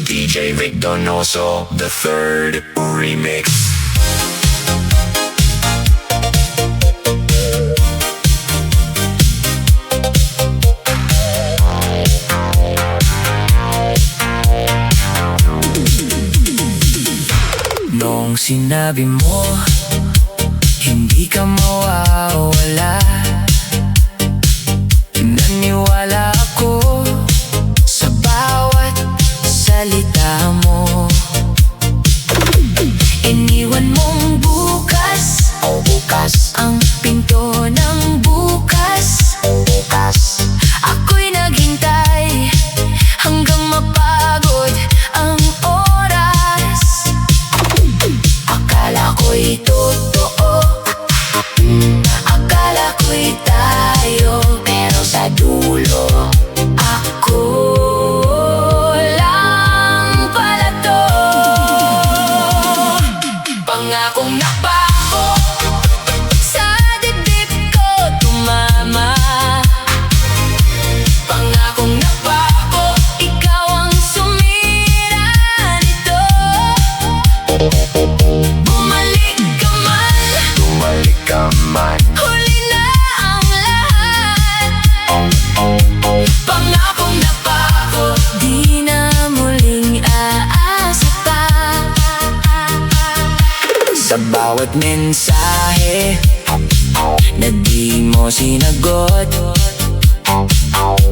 DJ Vic Donoso, the third remix. Noong sinabi mo, hindi ka mawawala, naniwala ako sa bawat salita mo. Iniwan mong bukas, bukas, ang pinto ng bukas, bukas. Ako'y naghintay hanggang mapagod ang oras. Akala ko'y totoo, akala ko'y tayo, pero sa dulo ako lang pala to. Pangakong napako sa dibdib ko tumama. Pangakong napako, ikaw ang sumira nito. Bumalik ka man, huli na ang lahat. Pangakong napako, di na muling aasa pa. Sa bawat mensahe na di mo sinagot,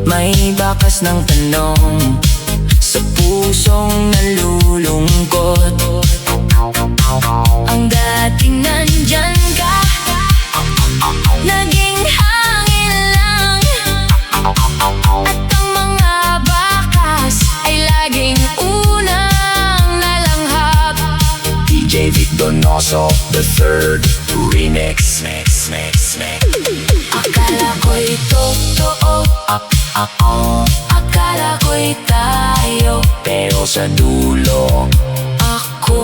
may bakas ng tanong sa pusong nalulungkot. Ang dating nandyan ka, naging hangin lang. At ang mga bakas ay laging unang nalanghap. DJ Vic Donoso, the third remix. Akala ko'y totoo, akala ko'y tayo, Pero sa dulo ako